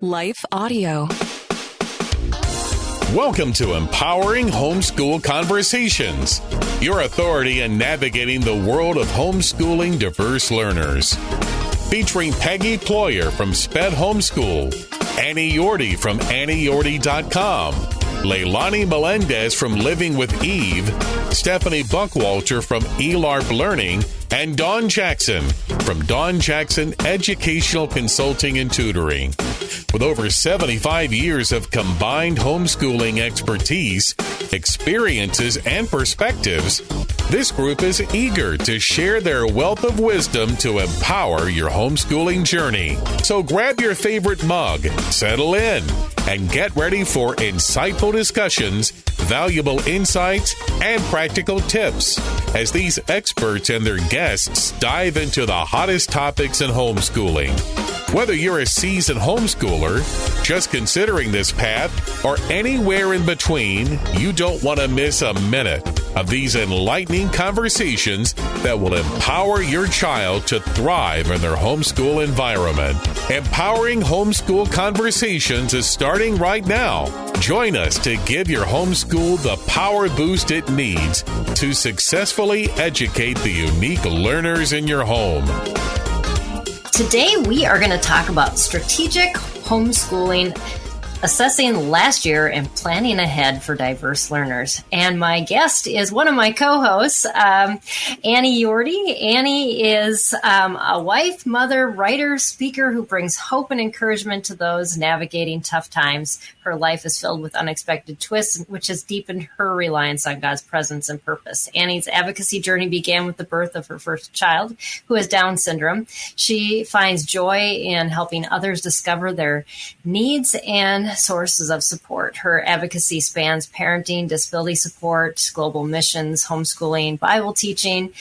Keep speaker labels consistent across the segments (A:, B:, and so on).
A: Life Audio.
B: Welcome to Empowering Homeschool Conversations, your authority in navigating the world of homeschooling diverse learners. Featuring Peggy Ployhar from SPED Homeschool, Annie Yorty from AnnieYorty.com, Leilani Melendez from Living with Eve, Stephanie Buckwalter from eLARP Learning, and Dawn Jackson from Dawn Jackson Educational Consulting and Tutoring. With over 75 years of combined homeschooling expertise, experiences, and perspectives, this group is eager to share their wealth of wisdom to empower your homeschooling journey. So grab your favorite mug, settle in, and get ready for insightful discussions, valuable insights, and practical tips as these experts and their guests dive into the hottest topics in homeschooling. Whether you're a seasoned homeschooler, just considering this path, or anywhere in between, you don't want to miss a minute of these enlightening conversations that will empower your child to thrive in their homeschool environment. Empowering Homeschool Conversations is starting right now. Join us to give your homeschool the power boost it needs to successfully educate the unique learners in your home.
C: Today, we are going to talk about strategic homeschooling, assessing last year, and planning ahead for diverse learners. And my guest is one of my co-hosts, Annie Yorty. Annie is a wife, mother, writer, speaker who brings hope and encouragement to those navigating tough times. Her life is filled with unexpected twists, which has deepened her reliance on God's presence and purpose. Annie's advocacy journey began with the birth of her first child, who has Down syndrome. She finds joy in helping others discover their needs and sources of support. Her advocacy spans parenting, disability support, global missions, homeschooling, Bible teaching,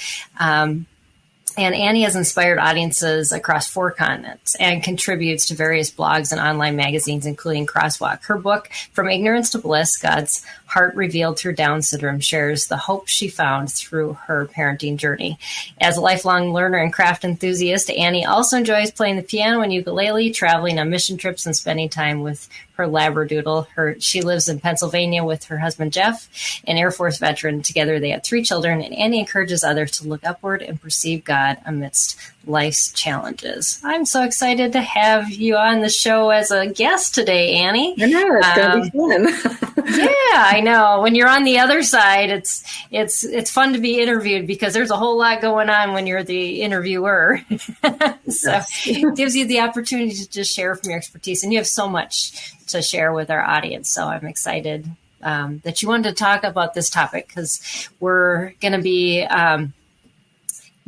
C: and Annie has inspired audiences across 4 continents and contributes to various blogs and online magazines, including Crosswalk. Her book, From Ignorance to Bliss, God's Heart Revealed Through Down Syndrome, shares the hope she found through her parenting journey. As a lifelong learner and craft enthusiast, Annie also enjoys playing the piano and ukulele, traveling on mission trips, and spending time with her Labradoodle. She lives in Pennsylvania with her husband, Jeff, an Air Force veteran. Together, they have 3 children, and Annie encourages others to look upward and perceive God amidst life's challenges. I'm so excited to have you on the show as a guest today, Annie.
D: I know, it's going to be fun.
C: Yeah, I know. When you're on the other side, it's fun to be interviewed because there's a whole lot going on when you're the interviewer. So it gives you the opportunity to just share from your expertise, and you have so much to share with our audience. So I'm excited that you wanted to talk about this topic because we're going to be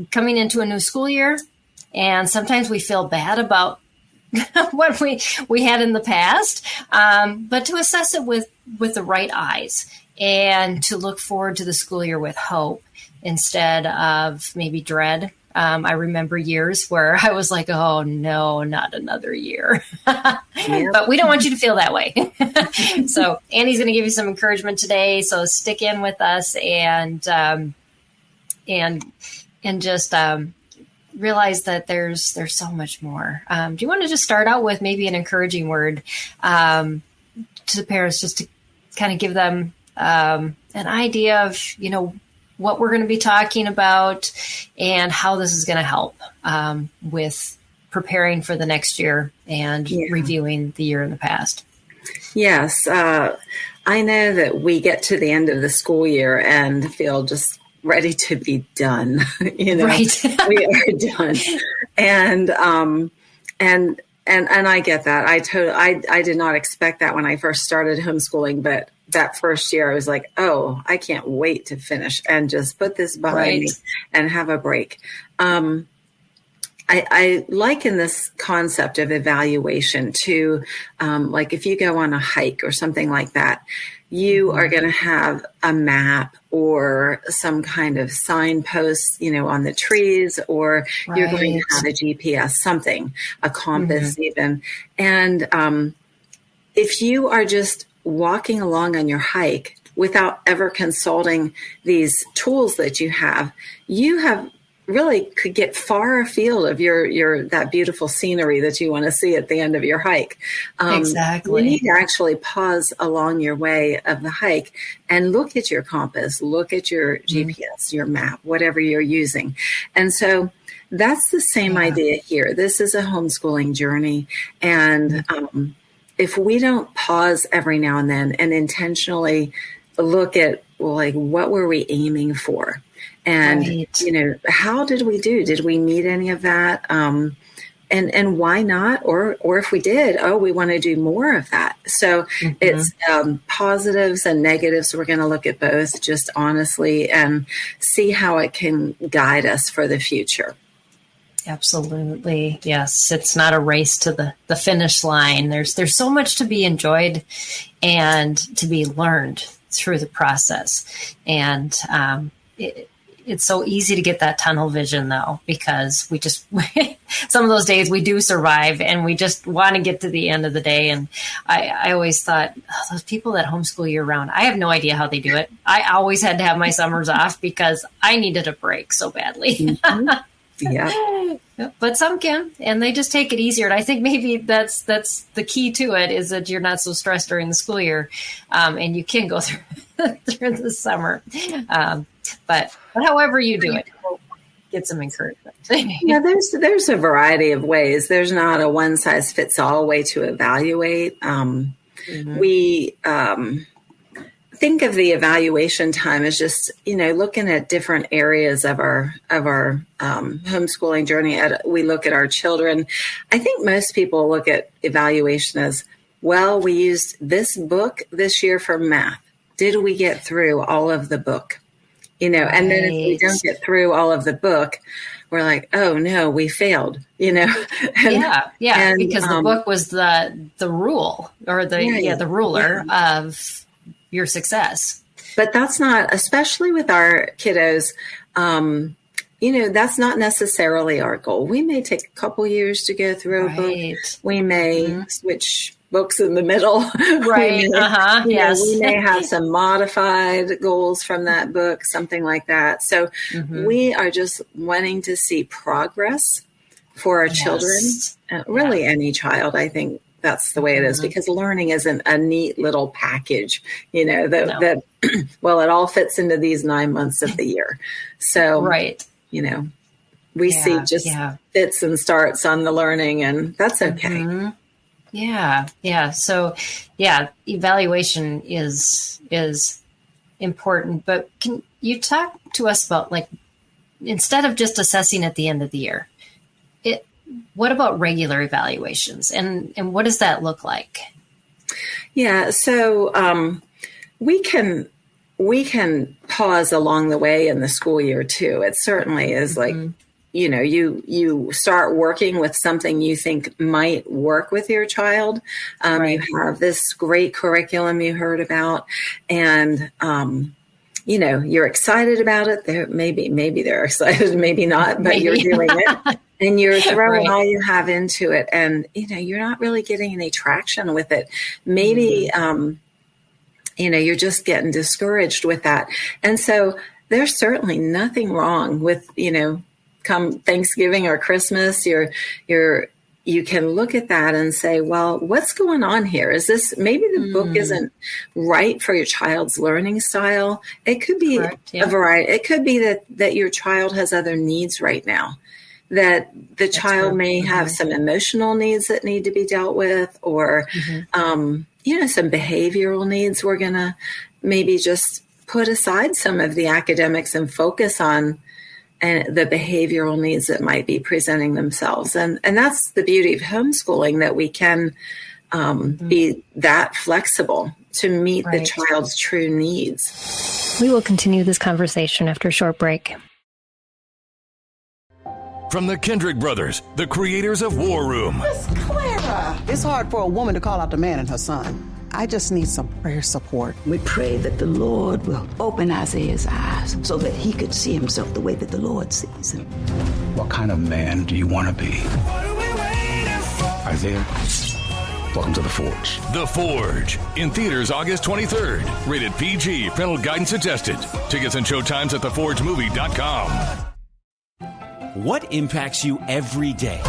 C: coming into a new school year, and sometimes we feel bad about what we had in the past, but to assess it with the right eyes and to look forward to the school year with hope instead of maybe dread. I remember years where I was like, oh, no, not another year. But we don't want you to feel that way. So Annie's going to give you some encouragement today. So stick in with us and just realize that there's so much more. Do you want to just start out with maybe an encouraging word to the parents, just to kind of give them an idea of, what we're going to be talking about and how this is going to help with preparing for the next year and reviewing the year in the past?
D: Yes. I know that we get to the end of the school year and feel just ready to be done.
C: Right.
D: We are done. And I get that. I did not expect that when I first started homeschooling, but that first year I was like, oh, I can't wait to finish and just put this behind me and have a break. I liken this concept of evaluation to like if you go on a hike or something like that, you are going to have a map or some kind of signpost, on the trees, or you're going to have a GPS, something, a compass even. And if you are just walking along on your hike without ever consulting these tools that you have really could get far afield of your that beautiful scenery that you want to see at the end of your hike.
C: Exactly.
D: You need to actually pause along your way of the hike and look at your compass, look at your GPS, your map, whatever you're using. And so that's the same idea here. This is a homeschooling journey. And if we don't pause every now and then and intentionally look at, well, like, what were we aiming for? And, you know, how did we do? Did we need any of that? And why not? Or if we did, we want to do more of that. So it's positives and negatives. We're going to look at both just honestly and see how it can guide us for the future.
C: Absolutely. Yes. It's not a race to the finish line. There's so much to be enjoyed and to be learned through the process. And it's so easy to get that tunnel vision, though, because we just, some of those days we do survive and we just want to get to the end of the day. And I always thought, those people that homeschool year round, I have no idea how they do it. I always had to have my summers off because I needed a break so badly.
D: Yeah.
C: But some can, and they just take it easier. And I think maybe that's the key to it, is that you're not so stressed during the school year, and you can go through the summer. But however you do it, get some encouragement.
D: Yeah, there's a variety of ways. There's not a one size fits all way to evaluate. We think of the evaluation time as just, you know, looking at different areas of our homeschooling journey. We look at our children. I think most people look at evaluation as, well, we used this book this year for math. Did we get through all of the book? You know, and then if we don't get through all of the book, we're like, oh no, we failed, you know? And,
C: because the book was the rule, or the ruler of your success.
D: But that's not, especially with our kiddos, you know, that's not necessarily our goal. We may take a couple years to go through a book. We may switch books in the middle.
C: Right.
D: We may have some modified goals from that book, something like that. So we are just wanting to see progress for our children, really any child. I think that's the way it is, because learning isn't a neat little package, you know, that well, it all fits into these 9 months of the year. So, you know, we see just fits and starts on the learning, and that's okay.
C: Yeah. So, evaluation is important, but can you talk to us about, like, instead of just assessing at the end of the year, what about regular evaluations, and what does that look like?
D: Yeah. So, we can pause along the way in the school year too. It certainly is like, you know, you start working with something you think might work with your child. You have this great curriculum you heard about, and, you know, you're excited about it. Maybe they're excited, maybe not, but you're doing it and you're throwing all you have into it. And, you know, you're not really getting any traction with it. Maybe, you know, you're just getting discouraged with that. And so there's certainly nothing wrong with, you know, come Thanksgiving or Christmas, you can look at that and say, well, what's going on here? Is this, maybe the book isn't right for your child's learning style? It could be a variety. It could be that your child has other needs right now, that the child may have some emotional needs that need to be dealt with, or, you know, some behavioral needs. We're going to maybe just put aside some of the academics and focus on and the behavioral needs that might be presenting themselves. And that's the beauty of homeschooling, that we can be that flexible to meet the child's true needs.
A: We will continue this conversation after a short break.
E: From the Kendrick brothers, the creators of War Room.
F: Miss Clara! It's hard for a woman to call out the man and her son. I just need some prayer support.
G: We pray that the Lord will open Isaiah's eyes so that he could see himself the way that the Lord sees him.
H: What kind of man do you want to be? Isaiah, welcome to The Forge.
E: The Forge, in theaters August 23rd. Rated PG, parental guidance suggested. Tickets and showtimes at theforgemovie.com.
I: What impacts you every day?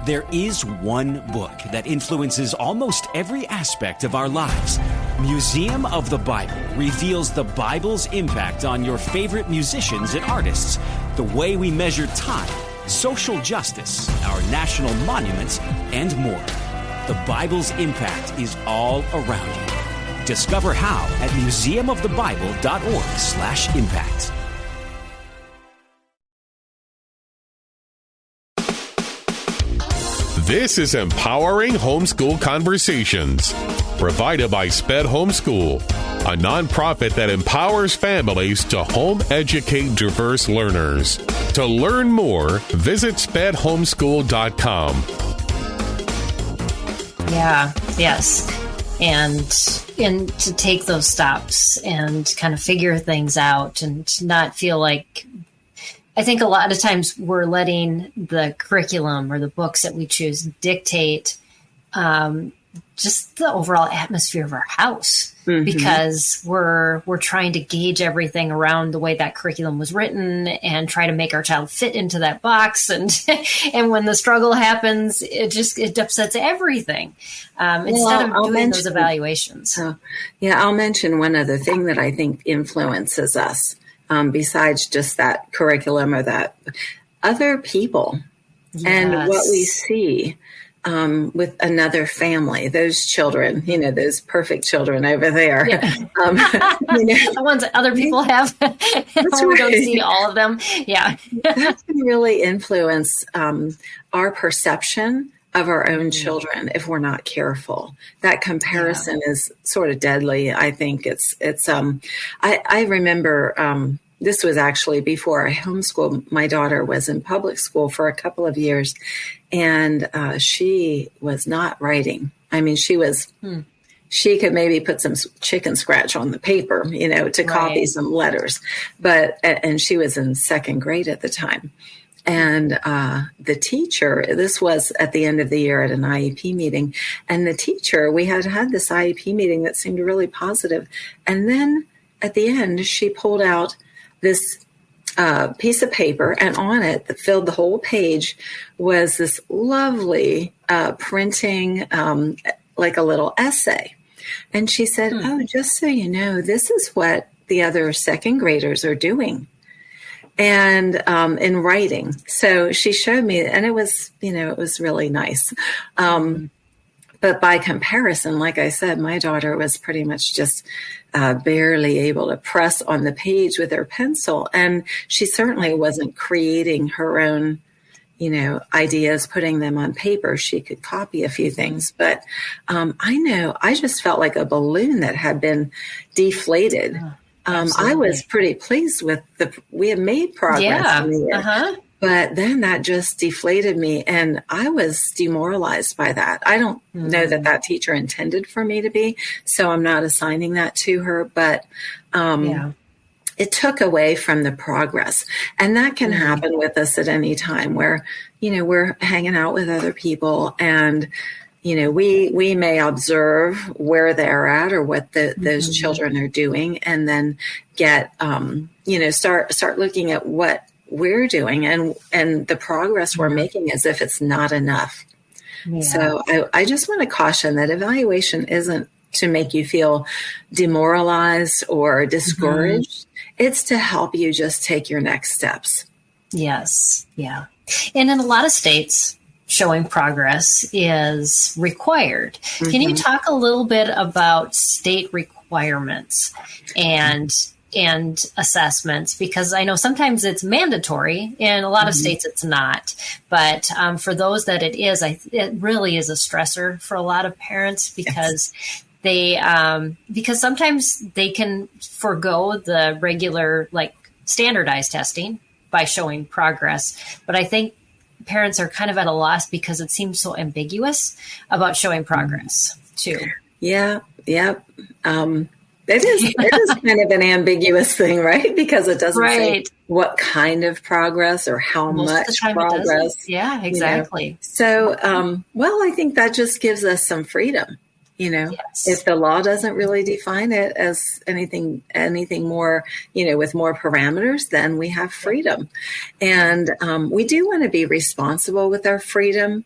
I: There is one book that influences almost every aspect of our lives. Museum of the Bible reveals the Bible's impact on your favorite musicians and artists, the way we measure time, social justice, our national monuments, and more. The Bible's impact is all around you. Discover how at museumofthebible.org/impact.
B: This is Empowering Homeschool Conversations, provided by SPED Homeschool, a nonprofit that empowers families to home educate diverse learners. To learn more, visit spedhomeschool.com.
C: Yeah, yes. And to take those stops and kind of figure things out and to not feel like, I think a lot of times we're letting the curriculum or the books that we choose dictate just the overall atmosphere of our house, because we're trying to gauge everything around the way that curriculum was written and try to make our child fit into that box. And and when the struggle happens, it upsets everything. Instead of doing those evaluations.
D: I'll mention one other thing that I think influences us. Besides just that curriculum or that other people and what we see with another family, those children, those perfect children over there.
C: Yeah. The ones that other people have. We don't see all of them. Yeah.
D: That can really influence our perception of our own children if we're not careful. That comparison is sort of deadly. I think I remember, this was actually before I homeschooled. My daughter was in public school for a couple of years, and she was not writing. I mean, she could maybe put some chicken scratch on the paper, to copy some letters, and she was in second grade at the time. And the teacher, this was at the end of the year at an IEP meeting, and the teacher, we had this IEP meeting that seemed really positive. And then at the end, she pulled out this piece of paper, and on it, that filled the whole page, was this lovely printing, like a little essay. And she said, "Oh, just so you know, this is what the other second graders are doing." And in writing. So she showed me, and it was really nice. But by comparison, like I said, my daughter was pretty much just barely able to press on the page with her pencil. And she certainly wasn't creating her own, ideas, putting them on paper. She could copy a few things. But I just felt like a balloon that had been deflated. I was pretty pleased with we had made progress in the year, but then that just deflated me, and I was demoralized by that. I don't know that teacher intended for me to be, so I'm not assigning that to her, but it took away from the progress. And that can happen with us at any time where, we're hanging out with other people, and we may observe where they're at or what those children are doing, and then get, start looking at what we're doing and the progress we're making as if it's not enough. Yeah. So I just want to caution that evaluation isn't to make you feel demoralized or discouraged. It's to help you just take your next steps.
C: Yes. Yeah. And in a lot of states, showing progress is required. Can you talk a little bit about state requirements and assessments? Because I know sometimes it's mandatory, in a lot of states it's not. But for those that it is, it really is a stressor for a lot of parents, because because sometimes they can forego the regular, like, standardized testing by showing progress. But I think parents are kind of at a loss because it seems so ambiguous about showing progress too.
D: Yeah. Yep. It is kind of an ambiguous thing, right? Because it doesn't say what kind of progress or how much progress.
C: Yeah, exactly.
D: So, I think that just gives us some freedom, If the law doesn't really define it as anything more, with more parameters, then we have freedom. And we do want to be responsible with our freedom,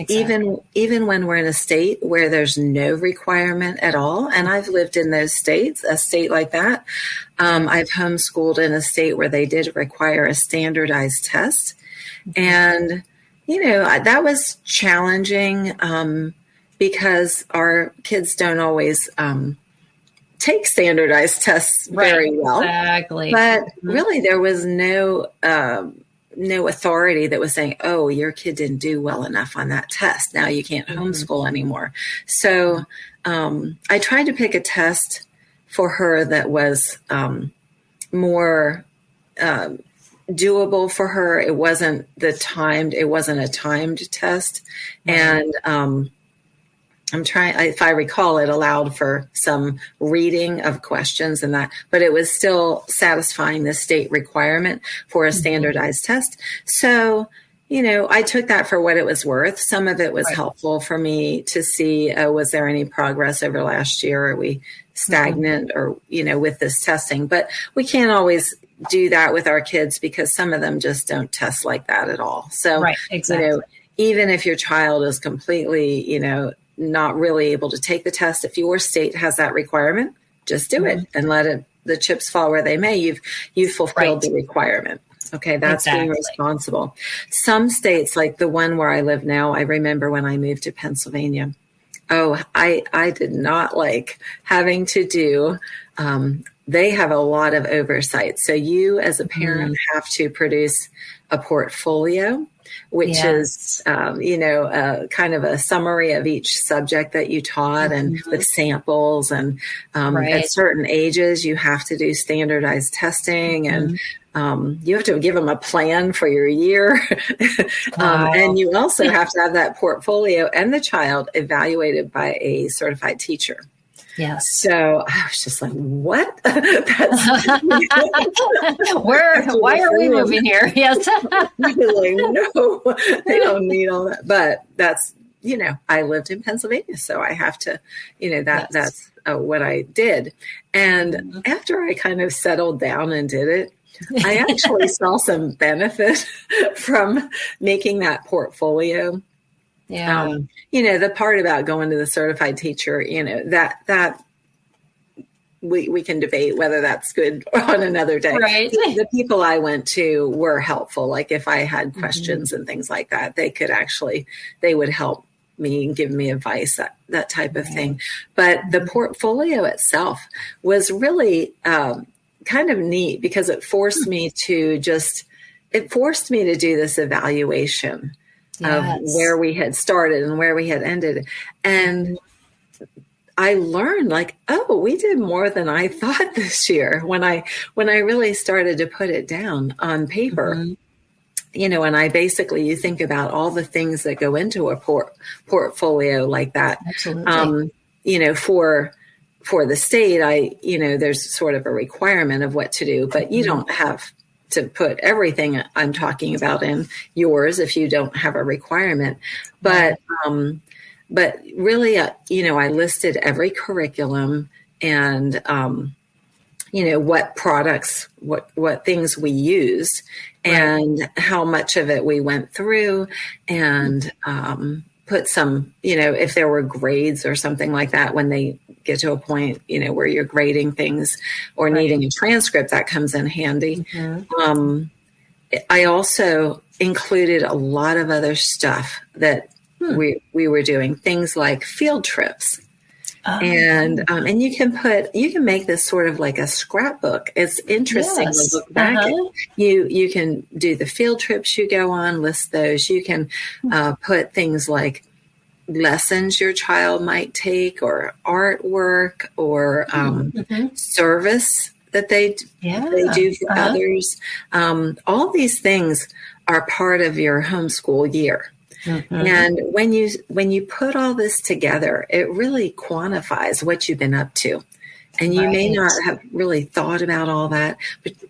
D: even when we're in a state where there's no requirement at all. And I've lived in those states, a state like that. I've homeschooled in a state where they did require a standardized test. And, that was challenging because our kids don't always take standardized tests very well.
C: Exactly.
D: But really, there was no authority that was saying, oh, your kid didn't do well enough on that test. Now you can't homeschool anymore. So I tried to pick a test for her that was more doable for her. It wasn't a timed test. And I'm trying, if I recall, it allowed for some reading of questions and that, but it was still satisfying the state requirement for a standardized test. So, I took that for what it was worth. Some of it was helpful for me to see, was there any progress over last year? Are we stagnant or, with this testing? But we can't always do that with our kids because some of them just don't test like that at all. So, even if your child is completely, not really able to take the test, if your state has that requirement, just do it and let the chips fall where they may. You've fulfilled the requirement. Okay, that's being responsible. Some states, like the one where I live now, I remember when I moved to Pennsylvania. Oh, I did not like having to do, they have a lot of oversight. So you as a parent have to produce a portfolio, which is, kind of a summary of each subject that you taught and with samples. And at certain ages, you have to do standardized testing and you have to give them a plan for your year. And you also have to have that portfolio and the child evaluated by a certified teacher.
C: Yes.
D: So I was just like, what?
C: Why are we moving here? Yes.
D: Like, no, they don't need all that. But that's, I lived in Pennsylvania, so I have to, that's what I did. And after I kind of settled down and did it, I actually saw some benefit from making that portfolio.
C: Yeah.
D: The part about going to the certified teacher, that we can debate whether that's good on another day.
C: Right.
D: The people I went to were helpful. Like if I had questions and things like that, they would help me and give me advice, that type of thing. But the portfolio itself was really kind of neat because it forced me to do this evaluation of where we had started and where we had ended. And I learned we did more than I thought this year when I really started to put it down on paper. And I basically, you think about all the things that go into a portfolio like that.
C: Absolutely.
D: For the state, there's sort of a requirement of what to do, but you don't have to put everything I'm talking about in yours if you don't have a requirement. But really, I listed every curriculum and, what products, what things we use and how much of it we went through and put some, if there were grades or something like that when they get to a point, where you're grading things or needing a transcript, that comes in handy. I also included a lot of other stuff that we were doing, things like field trips. And you can make this sort of like a scrapbook. It's interesting to look back at. You can do the field trips you go on, list those. You can put things like lessons your child might take or artwork or service that they do for others. All these things are part of your homeschool year. And when you put all this together, it really quantifies what you've been up to. And you may not have really thought about all that,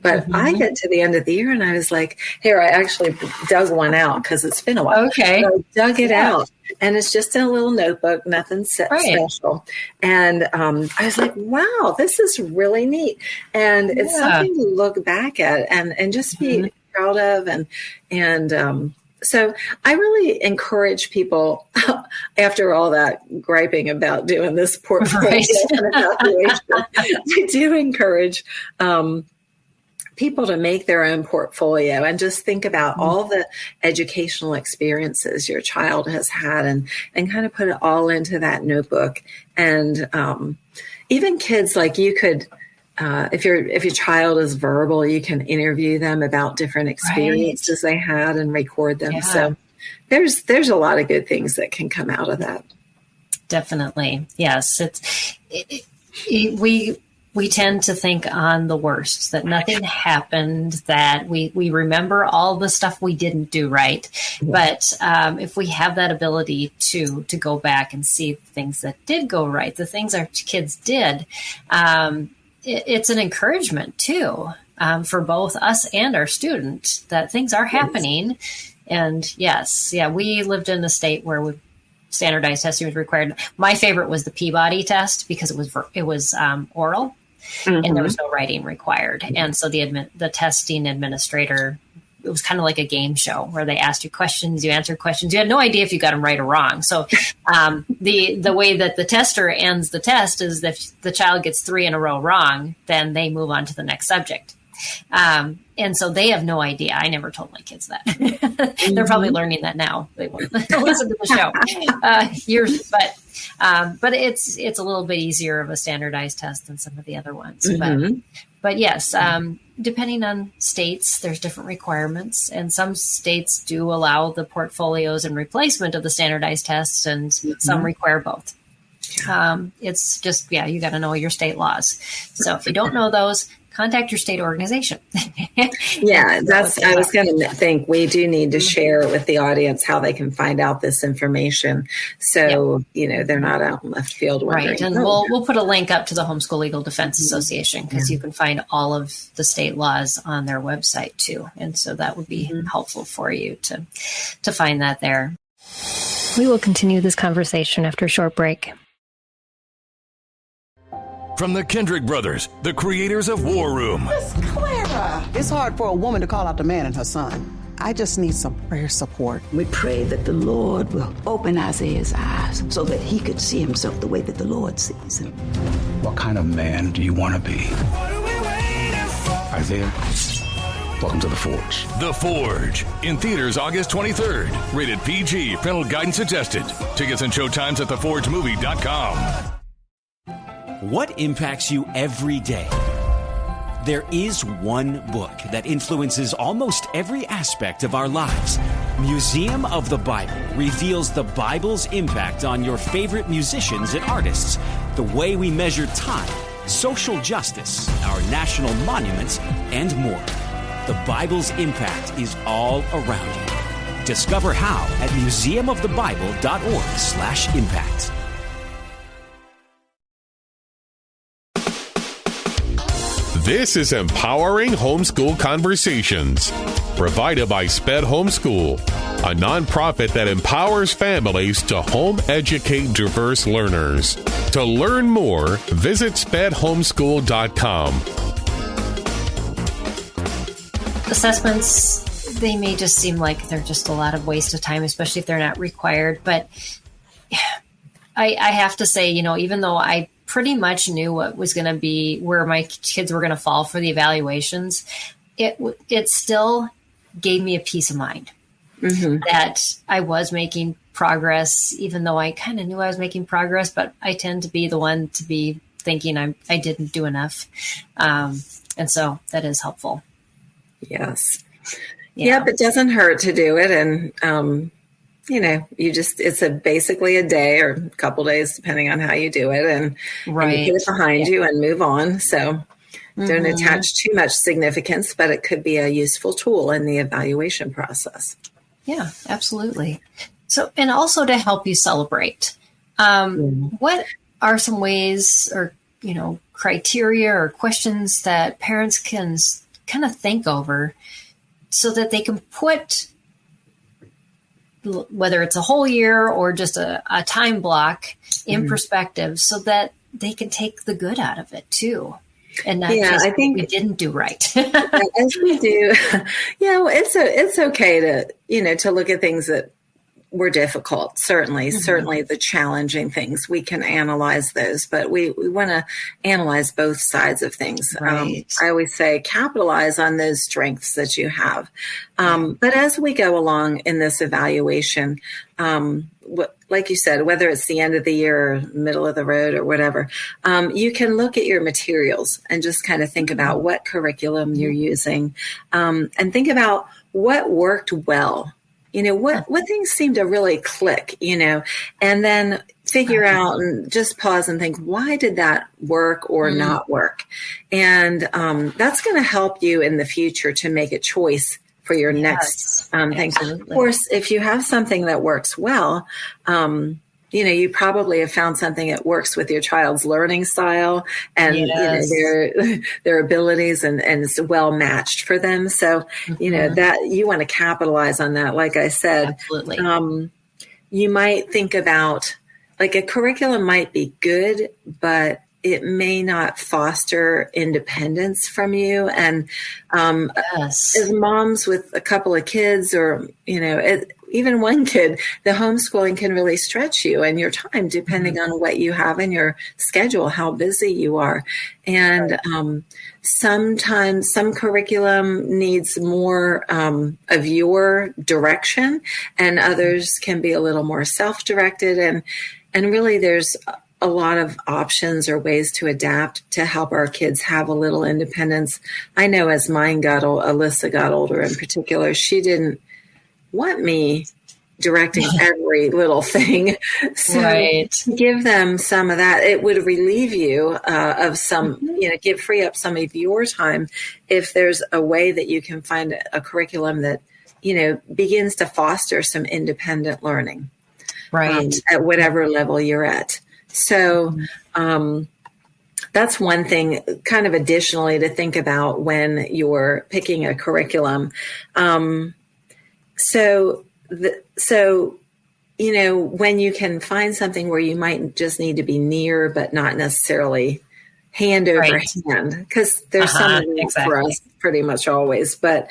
D: but I get to the end of the year and I was like, here, I actually dug one out because it's been a while.
C: Okay.
D: So I dug it out and it's just in a little notebook, nothing special. And I was like, wow, this is really neat. And it's something to look back at and just be proud of. And so I really encourage people, after all that griping about doing this portfolio and evaluation, I do encourage people to make their own portfolio and just think about all the educational experiences your child has had and kind of put it all into that notebook. And even kids, like you could, if your child is verbal, you can interview them about different experiences they had and record them. Yeah. So there's a lot of good things that can come out of that.
C: Definitely. Yes. We tend to think on the worst, that nothing happened, that we remember all the stuff we didn't do right. But if we have that ability to go back and see things that did go right, the things our kids did, it's an encouragement too, for both us and our student, that things are happening. And yes, we lived in a state where standardized testing was required. My favorite was the Peabody test because it was oral. And there was no writing required. And so the testing administrator, it was kind of like a game show where they asked you questions, you answered questions. You had no idea if you got them right or wrong. So the way that the tester ends the test is that if the child gets 3 in a row wrong, then they move on to the next subject. And so they have no idea. I never told my kids that. They're probably learning that now. They won't listen to the show. But it's a little bit easier of a standardized test than some of the other ones. But yes, depending on states, there's different requirements, and some states do allow the portfolios in replacement of the standardized tests, and some require both. It's just, you got to know your state laws. So if you don't know those, contact your state organization.
D: I was going to think we do need to share with the audience how they can find out this information. So, they're not out in left field wondering.
C: Right. And we'll put a link up to the Homeschool Legal Defense Association, because you can find all of the state laws on their website too. And so that would be helpful for you to find that there.
A: We will continue this conversation after a short break.
E: From the Kendrick brothers, the creators of War Room.
F: Miss Clara! It's hard for a woman to call out the man and her son. I just need some prayer support.
G: We pray that the Lord will open Isaiah's eyes so that he could see himself the way that the Lord sees him.
H: What kind of man do you want to be? Isaiah, welcome to The Forge.
E: The Forge, in theaters August 23rd. Rated PG, parental guidance suggested. Tickets and showtimes at theforgemovie.com.
I: What impacts you every day? There is one book that influences almost every aspect of our lives. Museum of the Bible reveals the Bible's impact on your favorite musicians and artists, the way we measure time, social justice, our national monuments, and more. The Bible's impact is all around you. Discover how at museumofthebible.org/impact.
B: This is Empowering Homeschool Conversations, provided by SPED Homeschool, a nonprofit that empowers families to home educate diverse learners. To learn more, visit spedhomeschool.com.
C: Assessments, they may just seem like they're just a lot of waste of time, especially if they're not required. But I have to say, even though I pretty much knew what was going to be, where my kids were going to fall for the evaluations, it still gave me a peace of mind that I was making progress, even though I kind of knew I was making progress, but I tend to be the one to be thinking I didn't do enough. And so that is helpful.
D: Yes. Yep. It doesn't hurt to do it. And, it's basically a day or a couple days, depending on how you do it, and you put it behind you and move on. So don't attach too much significance, but it could be a useful tool in the evaluation process.
C: Yeah, absolutely. So, and also to help you celebrate, what are some ways or, criteria or questions that parents can kind of think over so that they can put whether it's a whole year or just a time block in perspective, so that they can take the good out of it too. And not just
D: I think
C: we didn't do right.
D: As we do, it's okay to look at things that were difficult. Certainly the challenging things, we can analyze those, but we want to analyze both sides of things.
C: Right.
D: I always say capitalize on those strengths that you have. But as we go along in this evaluation, like you said, whether it's the end of the year or middle of the road or whatever, you can look at your materials and just kind of think about what curriculum you're using, and think about what worked well. What things seem to really click, and then figure out and just pause and think, why did that work or not work? And that's going to help you in the future to make a choice for your next thing. Of course, if you have something that works well, you probably have found something that works with your child's learning style and their abilities, and it's well matched for them. So, that you want to capitalize on that. Like I said,
C: absolutely.
D: You might think about, like, a curriculum might be good, but it may not foster independence from you. And as moms with a couple of kids, or, even one kid, the homeschooling can really stretch you and your time, depending on what you have in your schedule, how busy you are. And sometimes some curriculum needs more of your direction, and others can be a little more self-directed. And really, there's a lot of options or ways to adapt to help our kids have a little independence. I know as Alyssa got older in particular, she didn't want me directing every little thing. So give them some of that. It would relieve you of some, free up some of your time if there's a way that you can find a curriculum that, begins to foster some independent learning. At whatever level you're at. So that's one thing kind of additionally to think about when you're picking a curriculum. So when you can find something where you might just need to be near, but not necessarily hand over hand, because there's some of that for us pretty much always. But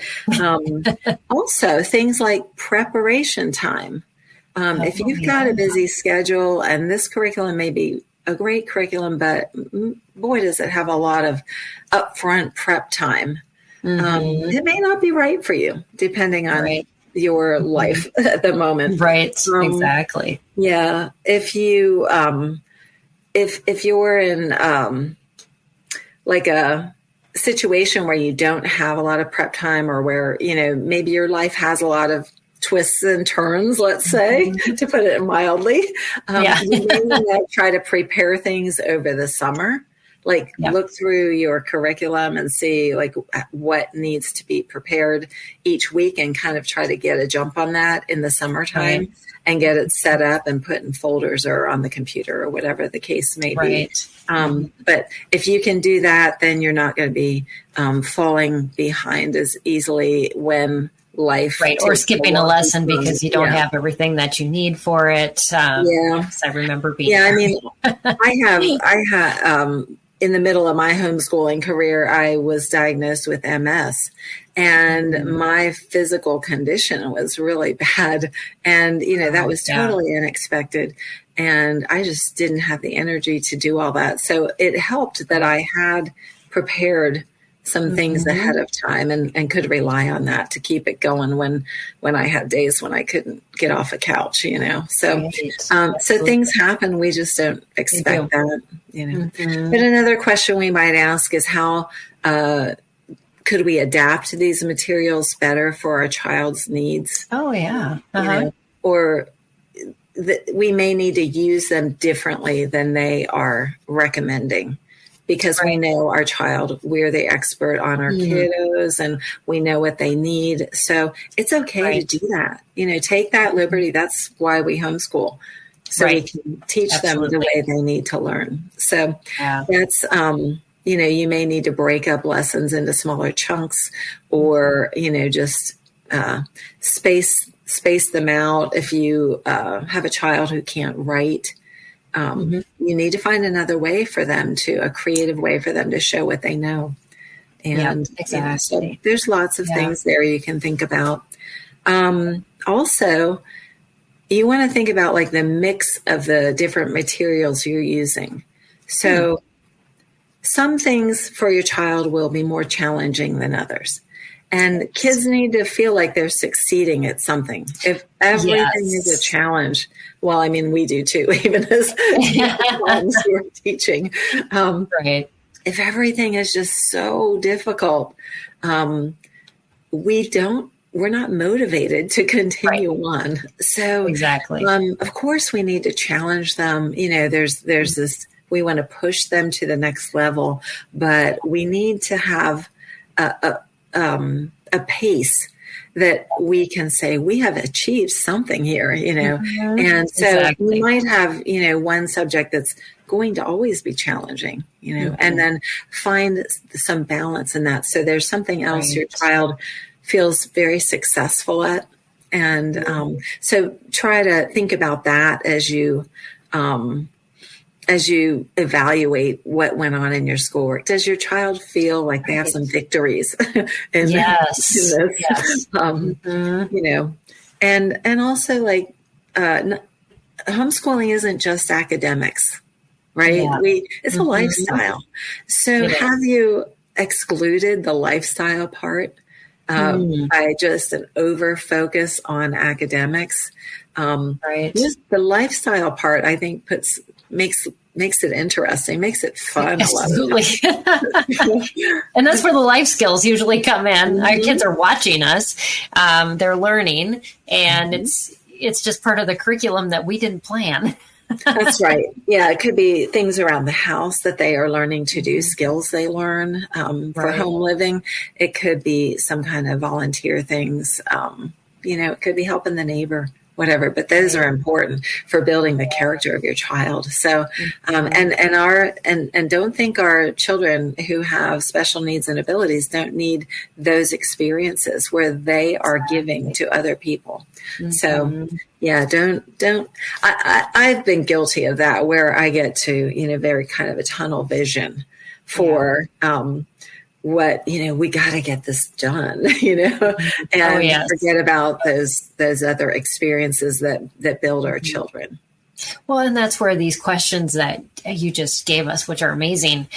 D: also things like preparation time. If you've got a busy schedule, and this curriculum may be a great curriculum, but boy, does it have a lot of upfront prep time. It may not be right for you, depending on your life at the moment.
C: Exactly.
D: Yeah. If you, if you're in like a situation where you don't have a lot of prep time, or where, maybe your life has a lot of twists and turns, let's say, to put it mildly. You may try to prepare things over the summer, look through your curriculum and see what needs to be prepared each week, and kind of try to get a jump on that in the summertime and get it set up and put in folders or on the computer or whatever the case may be. But if you can do that, then you're not going to be falling behind as easily when life
C: or skipping a lesson because you don't have everything that you need for it. I remember being
D: I mean, I had in the middle of my homeschooling career, I was diagnosed with MS, and my physical condition was really bad, and that was totally unexpected, and I just didn't have the energy to do all that. So it helped that I had prepared some things ahead of time and could rely on that to keep it going when I had days when I couldn't get off a couch, So, so things happen. We just don't expect that, But another question we might ask is how could we adapt these materials better for our child's needs? Or we may need to use them differently than they are recommending. Because we know our child, we're the expert on our kiddos, and we know what they need. So it's okay to do that. Take that liberty. That's why we homeschool. So we can teach them the way they need to learn. So that's, you may need to break up lessons into smaller chunks, or, just space space them out. If you have a child who can't write, you need to find another way for them a creative way for them to show what they know. And
C: exactly.
D: So there's lots of things there you can think about. Also, you want to think about like the mix of the different materials you're using. So some things for your child will be more challenging than others. And kids need to feel like they're succeeding at something. If everything is a challenge, well, I mean, we do too, even as moms who are teaching. If everything is just so difficult, we're not motivated to continue on. So of course we need to challenge them. You know, there's this, we want to push them to the next level, but we need to have a pace that we can say we have achieved something here, you know. And so we might have, you know, one subject that's going to always be challenging, you know, and then find some balance in that. So there's something else your child feels very successful at. And so try to think about that as you evaluate what went on in your schoolwork. Does your child feel like they have some victories in this? You know, and also like homeschooling isn't just academics, right? It's a lifestyle. So have you excluded the lifestyle part by just an over focus on academics? Just the lifestyle part, I think, makes it interesting, makes it fun.
C: Absolutely. And that's where the life skills usually come in. Our kids are watching us, they're learning, and it's just part of the curriculum that we didn't plan.
D: That's right. Yeah, it could be things around the house that they are learning to do, skills they learn for home living. It could be some kind of volunteer things. You know, it could be helping the neighbor, whatever, but those are important for building the character of your child. So, and don't think our children who have special needs and abilities don't need those experiences where they are giving to other people. So yeah, I've been guilty of that, where I get to, you know, very kind of a tunnel vision for, what, you know, we got to get this done, you know, and forget about those other experiences that build our children.
C: Well, and that's where these questions that you just gave us, which are amazing,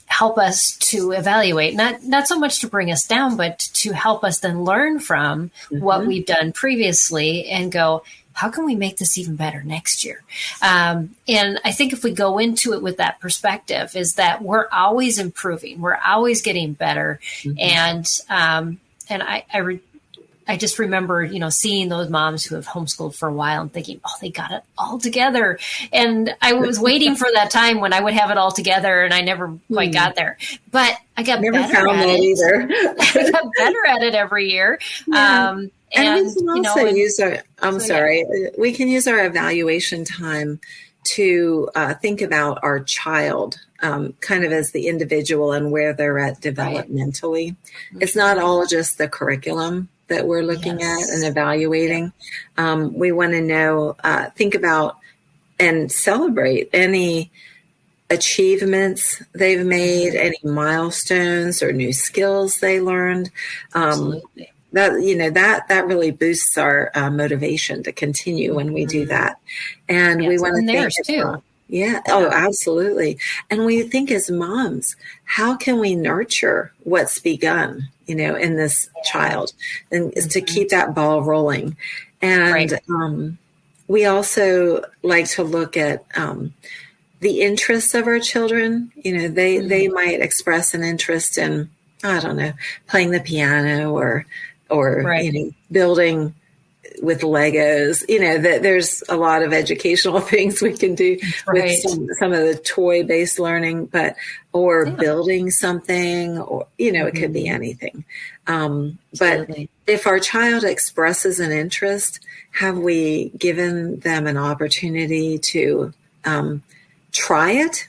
C: help us to evaluate, not so much to bring us down, but to help us then learn from what we've done previously and go, how can we make this even better next year? And I think if we go into it with that perspective, is that we're always improving, we're always getting better. And I just remember, you know, seeing those moms who have homeschooled for a while and thinking, oh, they got it all together. And I was waiting for that time when I would have it all together, and I never quite got there. But I got better at it. Either. I got better at it every year.
D: And we can also use we can use our evaluation time to think about our child kind of as the individual and where they're at developmentally. It's not all just the curriculum that we're looking at and evaluating. We want to know, think about and celebrate any achievements they've made, any milestones or new skills they learned. Absolutely. That really boosts our motivation to continue when we do that. And we want to think too. Oh, absolutely. And we think as moms, how can we nurture what's begun, you know, in this child, and to keep that ball rolling. And we also like to look at the interests of our children. You know, they might express an interest in, I don't know, playing the piano or you know, building with Legos. You know, that there's a lot of educational things we can do with some of the toy-based learning, or building something, or, you know, it could be anything. But if our child expresses an interest, have we given them an opportunity to try it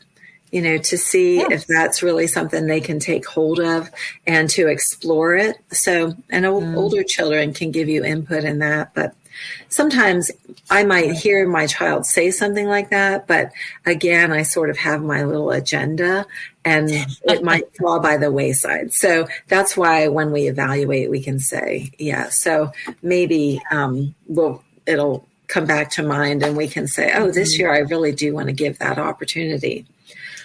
D: to see if that's really something they can take hold of and to explore it. So, and older children can give you input in that, but sometimes I might hear my child say something like that, but again, I sort of have my little agenda and it might fall by the wayside. So that's why when we evaluate, we can say, so maybe it'll come back to mind and we can say, oh, this year I really do want to give that opportunity.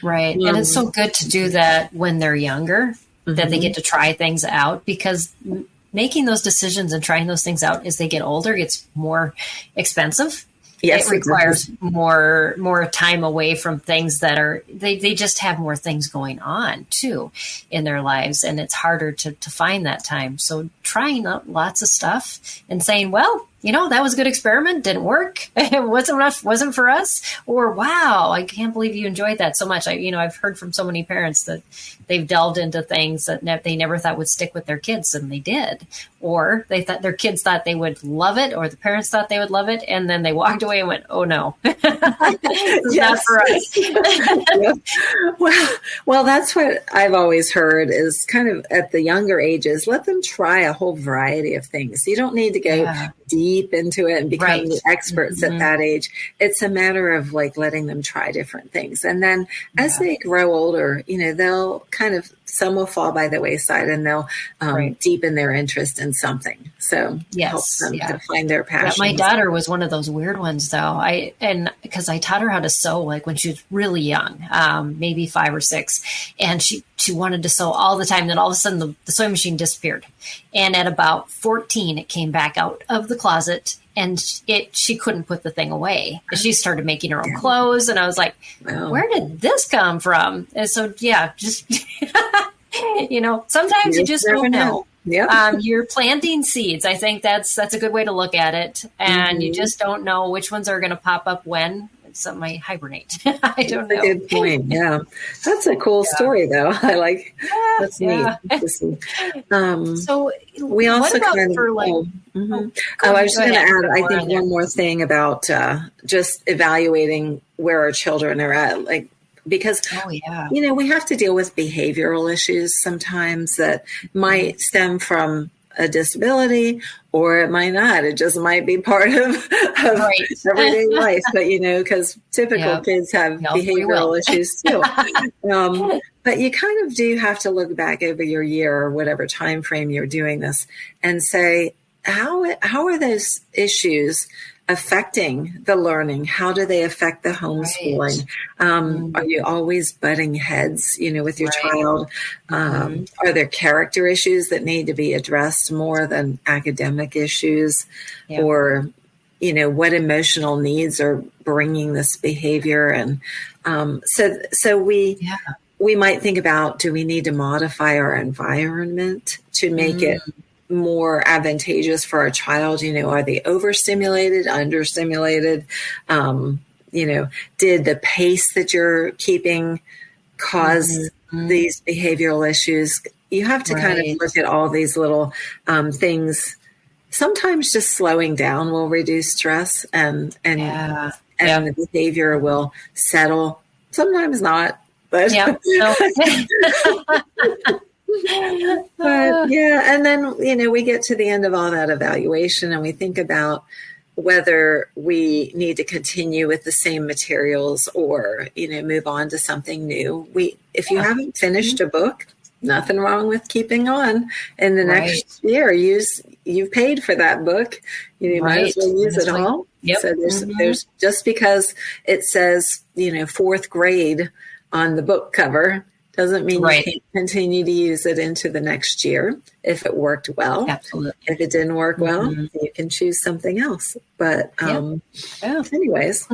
C: Right. And it's so good to do that when they're younger, that they get to try things out, because making those decisions and trying those things out as they get older gets more expensive. Yes, it requires more time away from things that are, they just have more things going on too in their lives. And it's harder to find that time. So trying out lots of stuff and saying, well, that was a good experiment. Didn't work. It wasn't for us. Or, wow, I can't believe you enjoyed that so much. I've heard from so many parents that they've delved into things that they never thought would stick with their kids, and they did. Or they thought their kids thought they would love it, or the parents thought they would love it, and then they walked away and went, "Oh no, this is not for us."
D: Well, that's what I've always heard is kind of at the younger ages, let them try a whole variety of things. You don't need to go deep into it and become the experts at that age. It's a matter of letting them try different things. And then as they grow older, they'll kind of, some will fall by the wayside and they'll deepen their interest in something. So helps them to find their passion.
C: My daughter was one of those weird ones though. Because I taught her how to sew when she was really young, maybe 5 or 6, and she wanted to sew all the time. Then all of a sudden the sewing machine disappeared. And at about 14, it came back out of the closet, and she couldn't put the thing away. And she started making her own clothes. And I was like, where did this come from? And so, just, sometimes you just don't know. Yeah. You're planting seeds. I think that's a good way to look at it. And you just don't know which ones are going to pop up when. Some might hibernate. I don't know.
D: That's a good point. Yeah. That's a cool story though. I like, that's neat. So we also kind of, I was just going to add, I think one more thing about just evaluating where our children are at, because, we have to deal with behavioral issues sometimes that might stem from a disability, or it might not. It just might be part of everyday life. But, because typical kids have behavioral issues too. But you kind of do have to look back over your year or whatever time frame you're doing this and say, how are those issues affecting the learning? How do they affect the homeschooling? Are you always butting heads, with your child? Are there character issues that need to be addressed more than academic issues? Or, what emotional needs are bringing this behavior? And so we might think about, do we need to modify our environment to make it more advantageous for our child? Are they overstimulated, understimulated? Did the pace that you're keeping cause these behavioral issues? You have to kind of look at all these little things. Sometimes just slowing down will reduce stress and the behavior will settle. Sometimes not, but But and then, we get to the end of all that evaluation and we think about whether we need to continue with the same materials or, move on to something new. If you haven't finished a book, nothing wrong with keeping on in the next year. You've paid for that book. You might as well use it all. So there's just because it says, 4th grade on the book cover doesn't mean you can't continue to use it into the next year if it worked well.
C: Absolutely.
D: If it didn't work well, you can choose something else. But anyways.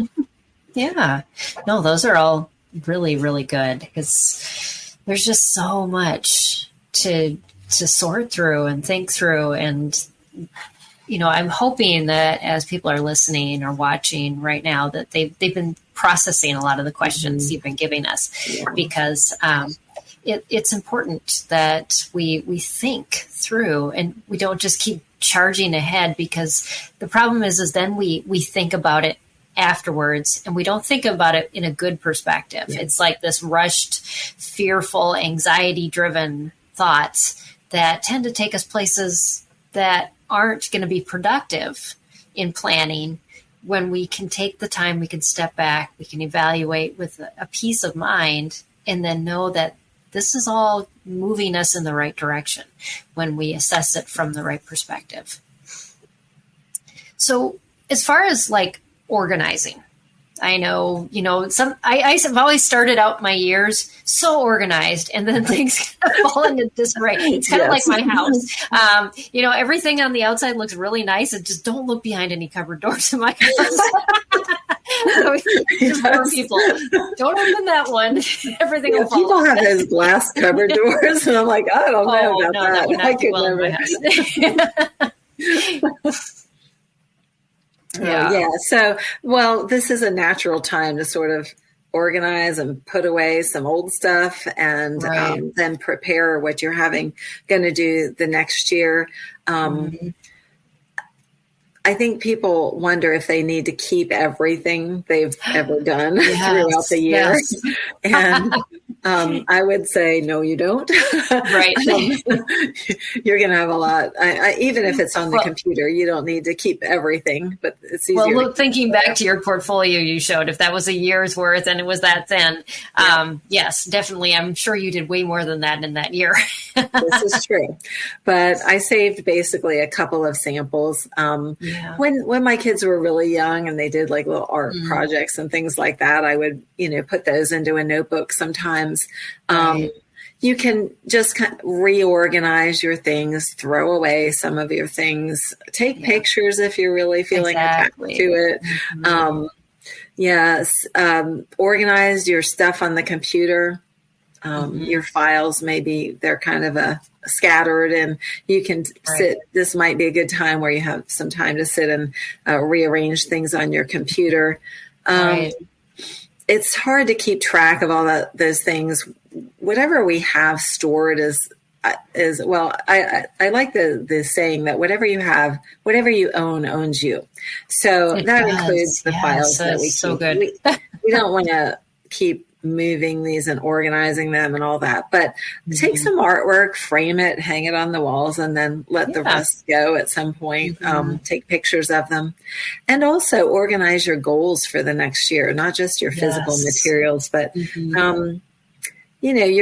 C: No, those are all really, really good because there's just so much to sort through and think through. And, I'm hoping that as people are listening or watching right now, that they've been processing a lot of the questions you've been giving us, because it's important that we think through and we don't just keep charging ahead, because the problem is then we think about it afterwards, and we don't think about it in a good perspective. Yeah. It's like this rushed, fearful, anxiety-driven thoughts that tend to take us places that aren't going to be productive in planning. When we can take the time, we can step back, we can evaluate with a peace of mind, and then know that this is all moving us in the right direction when we assess it from the right perspective. So as far as like organizing, I know, I've always started out my years so organized, and then things kind of fall into disarray. It's kind of like my house. Everything on the outside looks really nice, and just don't look behind any cupboard doors in my house. Just for people, don't open that one. Everything will fall.
D: People have those glass cupboard doors, and I'm like, I don't know about that.
C: That would not do well in my house.
D: Yeah. So, this is a natural time to sort of organize and put away some old stuff, and then prepare what you're going to do the next year. I think people wonder if they need to keep everything they've ever done throughout the year. Yes. And I would say, no, you don't.
C: Right.
D: You're going to have a lot. Even if it's on the computer, you don't need to keep everything, but it's easier.
C: Well, thinking back to your portfolio you showed, if that was a year's worth and it was that thin, yes, definitely. I'm sure you did way more than that in that year.
D: This is true. But I saved basically a couple of samples. When my kids were really young and they did like little art projects and things like that, I would, put those into a notebook sometimes. You can just kind of reorganize your things, throw away some of your things, take pictures if you're really feeling attached to it. Organize your stuff on the computer. Your files, maybe they're kind of scattered, and you can sit. This might be a good time where you have some time to sit and rearrange things on your computer. It's hard to keep track of all those things. Whatever we have stored is well. I like the saying that whatever you have, whatever you own, owns you. So that includes the files that we keep.
C: So good.
D: We don't want to keep moving these and organizing them and all that, but take some artwork, frame it, hang it on the walls, and then let the rest go at some point. Take pictures of them, and also organize your goals for the next year, not just your physical materials, but you're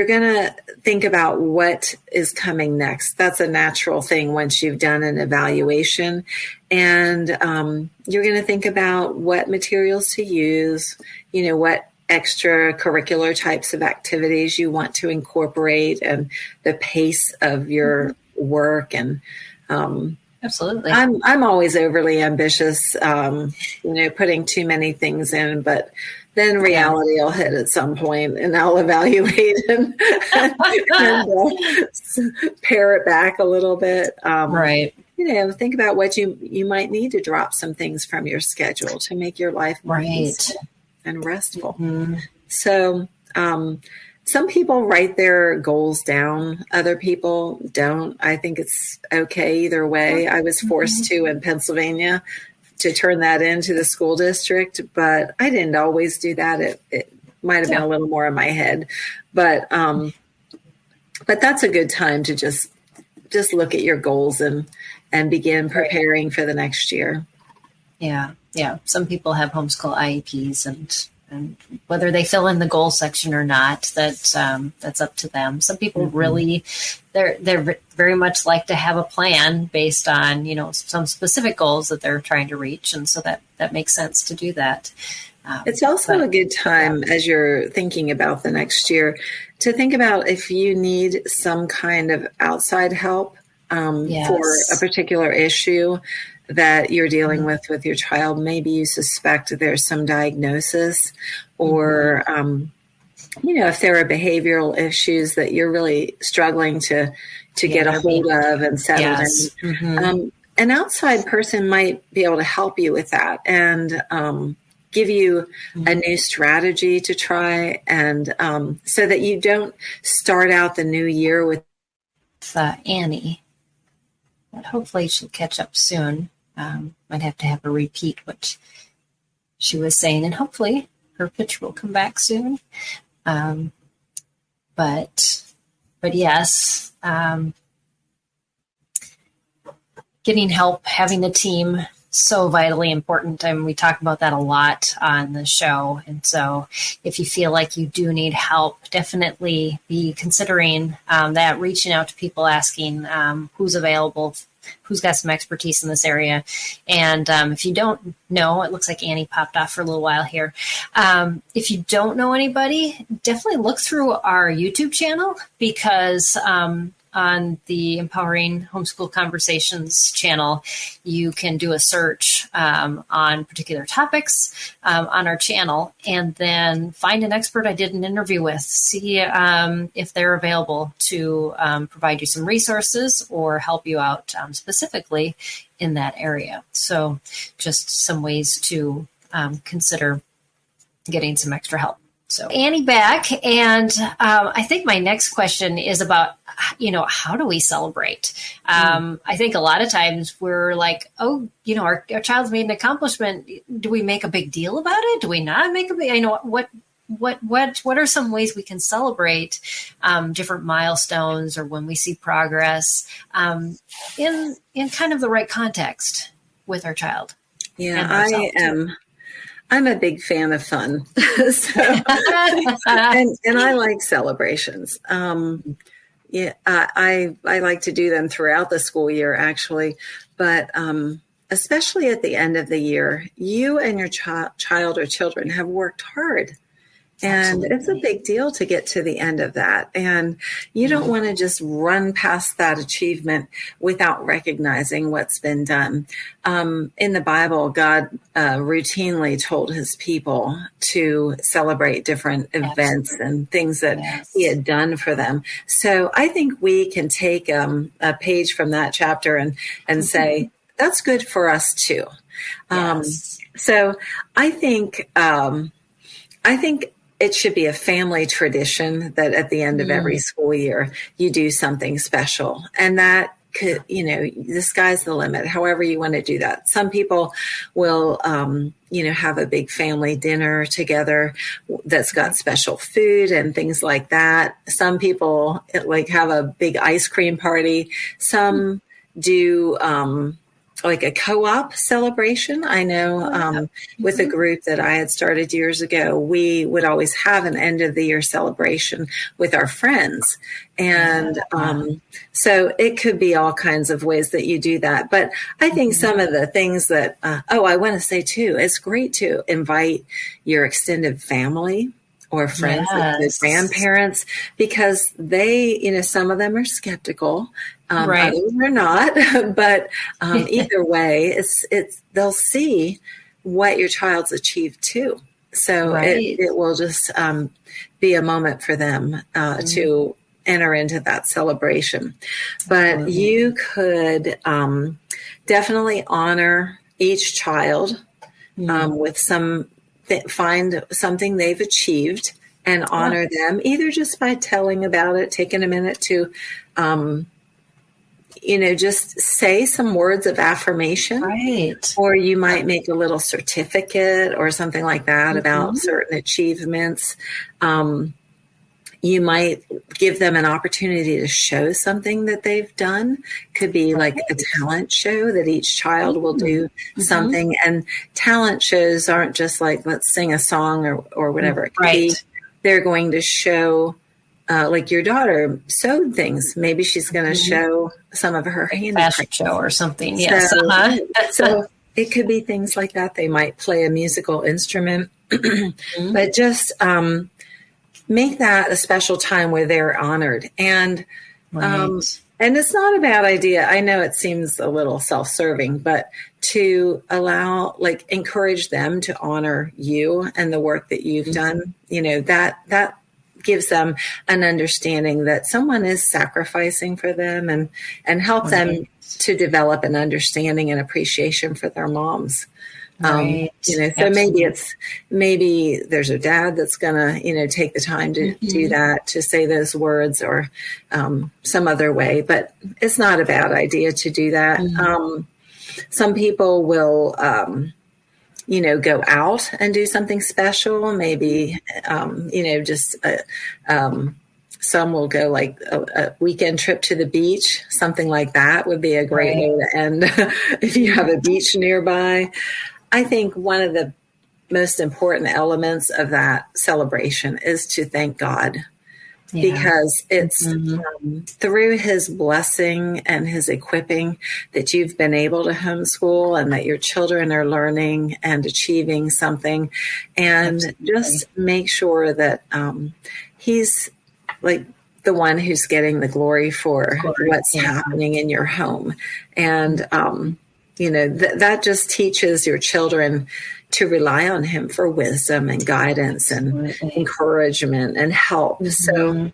D: going to think about what is coming next. That's a natural thing once you've done an evaluation, and you're going to think about what materials to use, what extracurricular types of activities you want to incorporate, and the pace of your work. And
C: absolutely,
D: I'm always overly ambitious, putting too many things in, but then reality will hit at some point, and I'll evaluate and pare it back a little bit. Think about what you might need to drop some things from your schedule to make your life more peaceful and restful. So some people write their goals down. Other people don't. I think it's okay either way. I was forced to in Pennsylvania to turn that into the school district, but I didn't always do that. It might have been a little more in my head, but that's a good time to just look at your goals and begin preparing for the next year. Yeah.
C: Some people have homeschool IEPs, and whether they fill in the goal section or not, that's up to them. Some people really, they're very much like to have a plan based on, some specific goals that they're trying to reach. And so that makes sense to do that.
D: It's also a good time as you're thinking about the next year to think about if you need some kind of outside help for a particular issue that you're dealing with your child. Maybe you suspect there's some diagnosis, or if there are behavioral issues that you're really struggling to get a hold of and settle in. An outside person might be able to help you with that and give you a new strategy to try, and so that you don't start out the new year with
C: Annie. But hopefully she'll catch up soon. Might have to have her repeat what she was saying, and hopefully her picture will come back soon. But yes, getting help, having a team, so vitally important. I mean, we talk about that a lot on the show. And so if you feel like you do need help, definitely be considering that, reaching out to people, asking who's available, who's got some expertise in this area. And if you don't know, it looks like Annie popped off for a little while here. If you don't know anybody, definitely look through our YouTube channel, because on the Empowering Homeschool Conversations channel, you can do a search on particular topics on our channel, and then find an expert I did an interview with, see if they're available to provide you some resources or help you out specifically in that area. So just some ways to consider getting some extra help. So Annie back, and I think my next question is about, how do we celebrate? I think a lot of times we're like, oh, our child's made an accomplishment. Do we make a big deal about it? Do we not make a big? What are some ways we can celebrate different milestones, or when we see progress in kind of the right context with our child?
D: Yeah, I'm a big fan of fun. So, and I like celebrations. I like to do them throughout the school year, actually, but especially at the end of the year, you and your child or children have worked hard. And Absolutely. It's a big deal to get to the end of that. And you don't want to just run past that achievement without recognizing what's been done. In the Bible, God routinely told his people to celebrate different events and things that he had done for them. So I think we can take a page from that chapter and say, that's good for us too. So I think it should be a family tradition that at the end of every school year, you do something special. And that could, the sky's the limit, however you want to do that. Some people will, have a big family dinner together that's got special food and things like that. Some people have a big ice cream party. Some do, like a co-op celebration. I know with a group that I had started years ago, we would always have an end of the year celebration with our friends. And so it could be all kinds of ways that you do that. But I think some of the things that, I want to say too, it's great to invite your extended family or friends, like the grandparents, because they, some of them are skeptical. Others are not, but either way, they'll see what your child's achieved too. So it will just be a moment for them to enter into that celebration. But you could definitely honor each child with find something they've achieved and honor them, either just by telling about it, taking a minute to just say some words of affirmation, or you might make a little certificate or something like that about certain achievements. You might give them an opportunity to show something that they've done. Could be like a talent show that each child will do something. And talent shows aren't just like, let's sing a song or whatever. It could be, they're going to show, like your daughter sewed things. Maybe she's going to show some of her
C: fashion show or something.
D: So it could be things like that. They might play a musical instrument, but just make that a special time where they're honored. And and it's not a bad idea. I know it seems a little self-serving, but to encourage them to honor you and the work that you've done, that gives them an understanding that someone is sacrificing for them and help them to develop an understanding and appreciation for their moms. So maybe there's a dad that's gonna, take the time to do that, to say those words, or some other way, but it's not a bad idea to do that. Some people will go out and do something special. Maybe, just some will go like a weekend trip to the beach. Something like that would be a great way to end if you have a beach nearby. I think one of the most important elements of that celebration is to thank God. Yeah. Because it's through his blessing and his equipping that you've been able to homeschool and that your children are learning and achieving something. And just make sure that he's like the one who's getting the glory for what's happening in your home. And, that just teaches your children to rely on him for wisdom and guidance and encouragement and help. So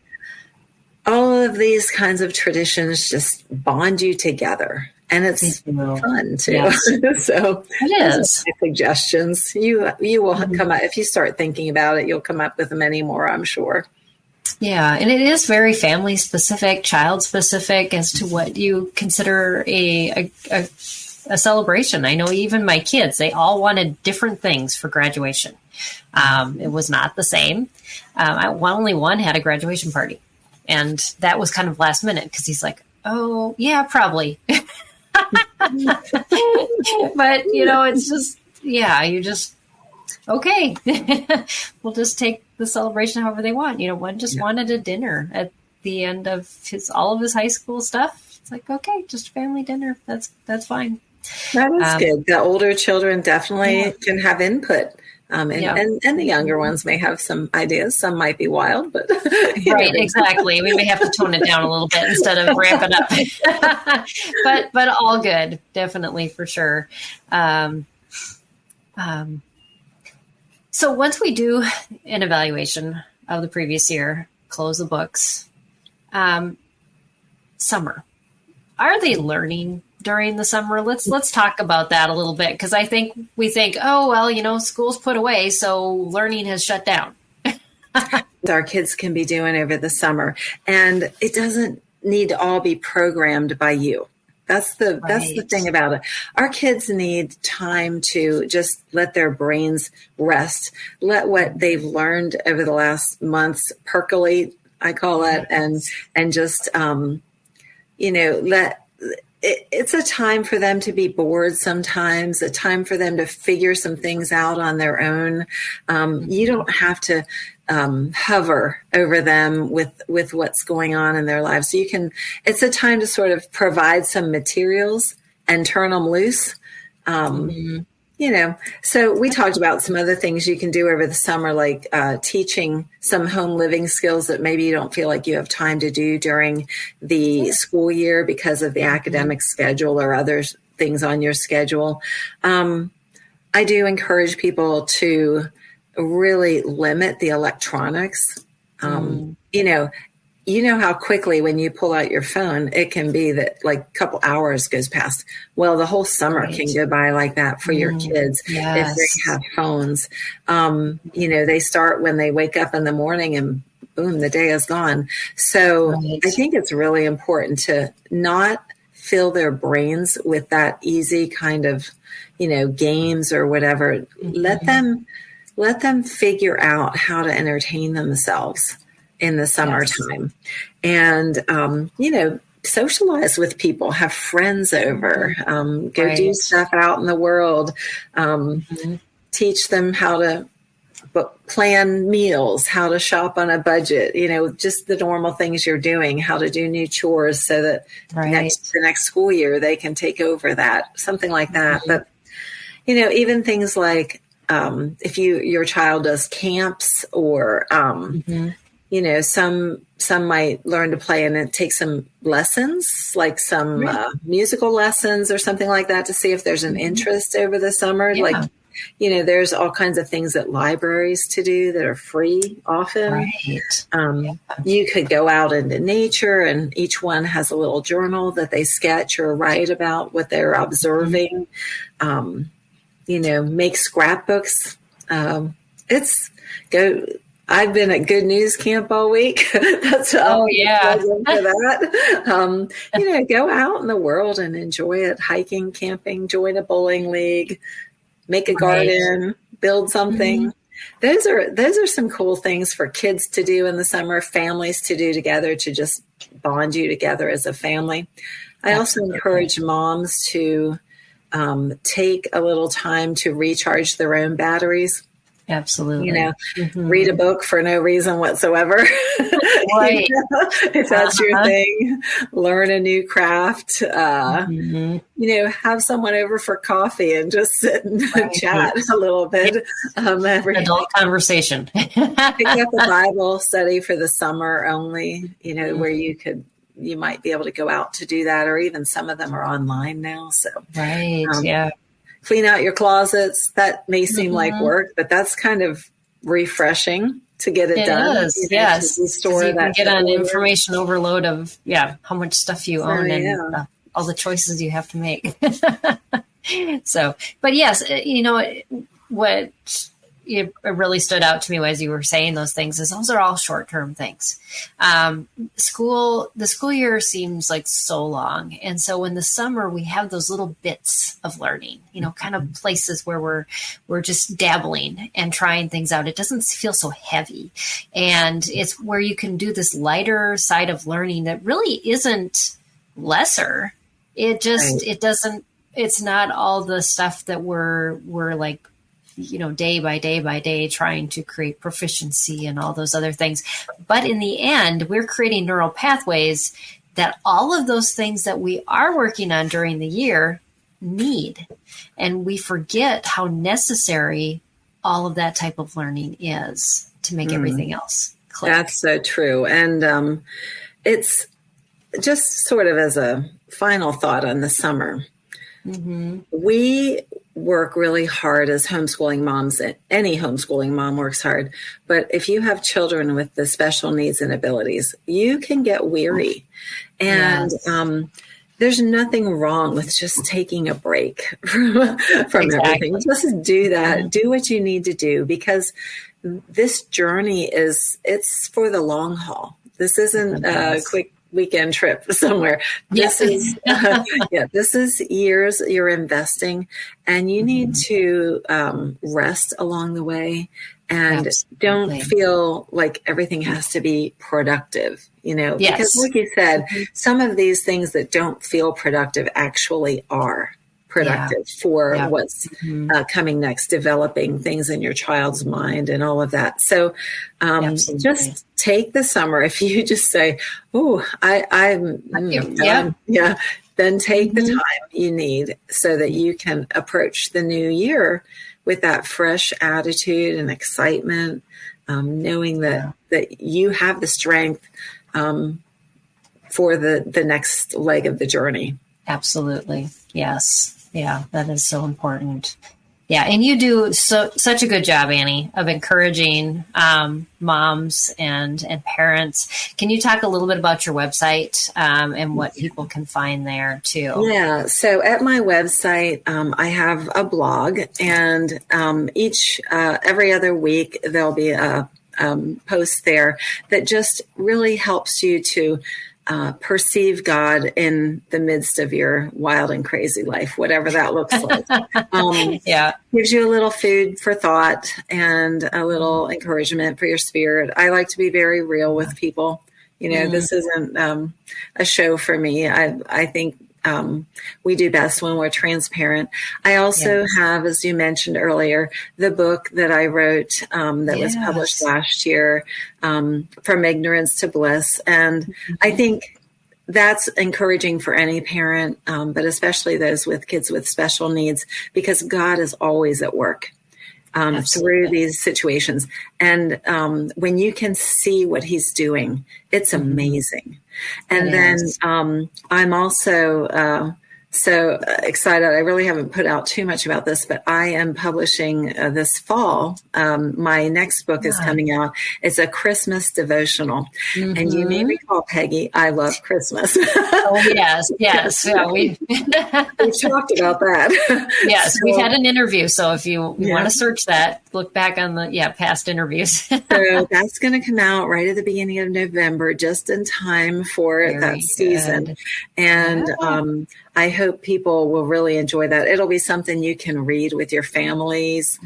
D: all of these kinds of traditions just bond you together, and it's fun too. Yes. So it is. Suggestions. You will come up, if you start thinking about it, you'll come up with many more, I'm sure.
C: Yeah, and it is very family specific, child specific as to what you consider a celebration. I know even my kids, they all wanted different things for graduation. It was not the same. Only one had a graduation party, and that was kind of last minute because he's like, oh, yeah, probably. But, it's just, you just, okay, we'll just take the celebration however they want. One just wanted a dinner at the end of all of his high school stuff. It's like, okay, just family dinner. That's fine.
D: That is good. The older children definitely can have input. And the younger ones may have some ideas. Some might be wild, but
C: right, exactly. We may have to tone it down a little bit instead of ramp it up. but all good, definitely for sure. So once we do an evaluation of the previous year, close the books, summer, are they learning during the summer? Let's talk about that a little bit, because I think we think, oh, well, school's put away, so learning has shut down.
D: Our kids can be doing over the summer, and it doesn't need to all be programmed by you. That's the thing about it. Our kids need time to just let their brains rest, let what they've learned over the last months percolate, I call it, and just let. It's a time for them to be bored sometimes, a time for them to figure some things out on their own. You don't have to hover over them with what's going on in their lives. So it's a time to sort of provide some materials and turn them loose. So we talked about some other things you can do over the summer, like teaching some home living skills that maybe you don't feel like you have time to do during the school year because of the academic schedule or other things on your schedule. I do encourage people to really limit the electronics. You know how quickly when you pull out your phone, it can be that like a couple hours goes past. Well, the whole summer can go by like that for your kids if they have phones. They start when they wake up in the morning and boom, the day is gone. So I think it's really important to not fill their brains with that easy kind of, games or whatever. Let them figure out how to entertain themselves in the summertime, and socialize with people, have friends over, go do stuff out in the world, teach them how to plan meals, how to shop on a budget, just the normal things you're doing, how to do new chores so that the next school year they can take over that, something like that. But even things like if your child does camps or some might learn to play and take some lessons, like some musical lessons or something like that, to see if there's an interest over the summer. Yeah. Like, there's all kinds of things at libraries to do that are free often. Right. You could go out into nature, and each one has a little journal that they sketch or write about what they're observing. Make scrapbooks. I've been at Good News Camp all week. That's for that. Go out in the world and enjoy it. Hiking, camping, join a bowling league. make a garden, build something. Those are some cool things for kids to do in the summer, families to do together, to just bond you together as a family. I also encourage moms to take a little time to recharge their own batteries.
C: Absolutely.
D: Read a book for no reason whatsoever.
C: Right.
D: If that's your thing, learn a new craft, have someone over for coffee and just sit and chat a little bit.
C: Adult conversation.
D: Pick up a Bible study for the summer only, where you might be able to go out to do that, or even some of them are online now. So, clean out your closets. That may seem like work, but that's kind of refreshing to get it done.
C: Is, yes. You can get an information overload of, how much stuff you own and all the choices you have to make. So, but yes, what it really stood out to me as you were saying those things is those are all short-term things. The school year seems like so long. And so in the summer, we have those little bits of learning, kind of places where we're just dabbling and trying things out. It doesn't feel so heavy. And it's where you can do this lighter side of learning that really isn't lesser. It just, it's not all the stuff that we're like, day by day trying to create proficiency and all those other things. But in the end, we're creating neural pathways that all of those things that we are working on during the year need. And we forget how necessary all of that type of learning is to make everything else click.
D: That's so true. And it's just sort of as a final thought on the summer. We work really hard as homeschooling moms. Any homeschooling mom works hard. But if you have children with the special needs and abilities, you can get weary. And there's nothing wrong with just taking a break from everything. Just do that. Do what you need to do, because this journey it's for the long haul. This isn't a quick weekend trip somewhere. This is years you're investing, and you need to rest along the way, and don't feel like everything has to be productive, because like you said, some of these things that don't feel productive actually are productive for what's coming next, developing things in your child's mind and all of that. So just take the summer. If you just say, I'm then take the time you need so that you can approach the new year with that fresh attitude and excitement, knowing that you have the strength for the next leg of the journey.
C: Absolutely. Yes. Yeah, that is so important. Yeah, and you do such a good job, Annie, of encouraging moms and parents. Can you talk a little bit about your website and what people can find there too?
D: Yeah, so at my website, I have a blog, and every other week there'll be a post there that just really helps you to perceive God in the midst of your wild and crazy life, whatever that looks like. Gives you a little food for thought and a little encouragement for your spirit. I like to be very real with people. This isn't a show for me. I think we do best when we're transparent. I also have, as you mentioned earlier, the book that I wrote that was published last year, From Ignorance to Bliss. And I think that's encouraging for any parent, but especially those with kids with special needs, because God is always at work through these situations. And when you can see what he's doing, it's amazing. And then I'm also so excited. I really haven't put out too much about this, but I am publishing this fall. My next book is coming out. It's a Christmas devotional. And you may recall, Peggy, I love Christmas.
C: Oh, yes. Yeah, we've
D: talked about that.
C: Yes, we've had an interview. So if you want to search that, look back on the past interviews.
D: So that's going to come out right at the beginning of November, just in time for that season. And I hope people will really enjoy that. It'll be something you can read with your families.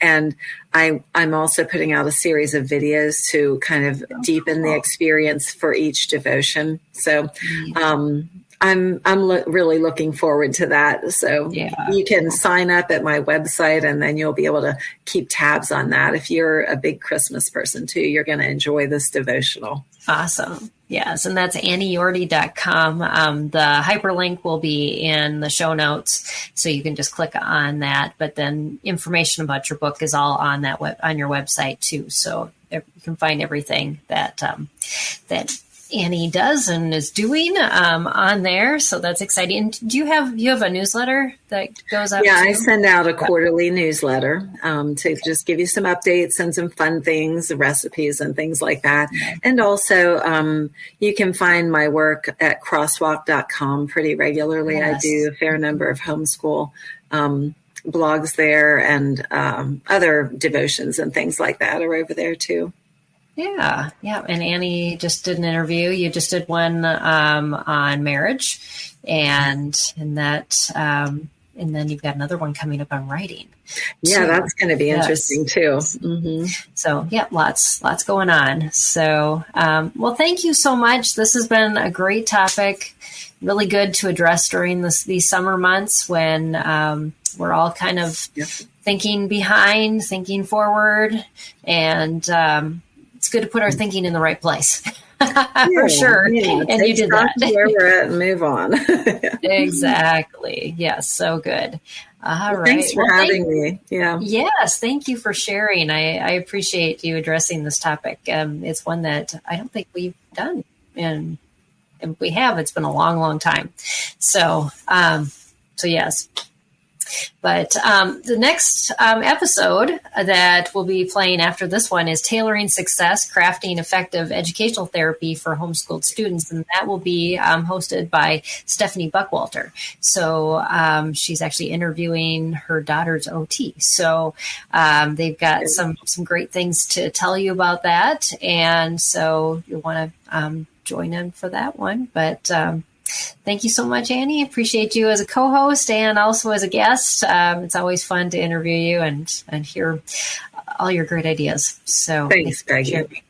D: And I'm also putting out a series of videos to kind of deepen the experience for each devotion. So I'm really looking forward to that. So you can sign up at my website, and then you'll be able to keep tabs on that. If you're a big Christmas person too, you're going to enjoy this devotional.
C: Awesome. Yes. And that's annieyorty.com. The hyperlink will be in the show notes, so you can just click on that. But then information about your book is all on that on your website too. So you can find everything that Annie does and is doing on there. So that's exciting. And do you have a newsletter that goes out?
D: Yeah, I send out a quarterly newsletter to just give you some updates and some fun things, recipes and things like that. And also you can find my work at crosswalk.com pretty regularly. Yes. I do a fair number of homeschool blogs there, and other devotions and things like that are over there too.
C: Yeah. And Annie just did an interview. You just did one on marriage, and that, and then you've got another one coming up on writing.
D: Yeah, that's going to be interesting too. Mm-hmm.
C: So lots going on. So, well, thank you so much. This has been a great topic, really good to address during these summer months when we're all kind of thinking behind, thinking forward, and it's good to put our thinking in the right place. For sure. Yeah, and you did that.
D: Where we're at and move on.
C: Exactly. Yes. So good. All right.
D: Thanks for having me. Yeah.
C: Yes. Thank you for sharing. I appreciate you addressing this topic. It's one that I don't think we've done. And if we have, it's been a long, long time. So yes. But the next episode that we'll be playing after this one is Tailoring Success, Crafting Effective Educational Therapy for Homeschooled Students. And that will be hosted by Stephanie Buckwalter. So she's actually interviewing her daughter's OT. So they've got some great things to tell you about that. And so you'll want to join in for that one. But thank you so much, Annie. Appreciate you as a co-host and also as a guest. It's always fun to interview you and hear all your great ideas. So
D: thanks, Peggy.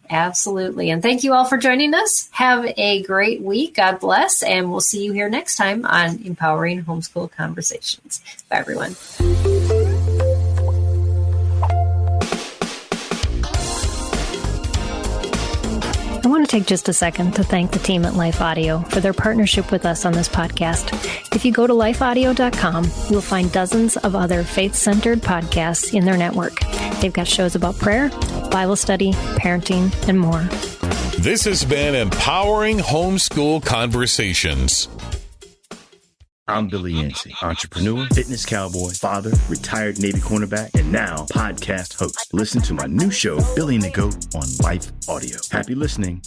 C: Absolutely. And thank you all for joining us. Have a great week. God bless. And we'll see you here next time on Empowering Homeschool Conversations. Bye, everyone.
A: I want to take just a second to thank the team at Life Audio for their partnership with us on this podcast. If you go to lifeaudio.com, you'll find dozens of other faith-centered podcasts in their network. They've got shows about prayer, Bible study, parenting, and more.
B: This has been Empowering Homeschool Conversations.
J: I'm Billy Yancey, entrepreneur, fitness cowboy, father, retired Navy cornerback, and now podcast host. Listen to my new show, Billy and the Goat, on Life Audio. Happy listening.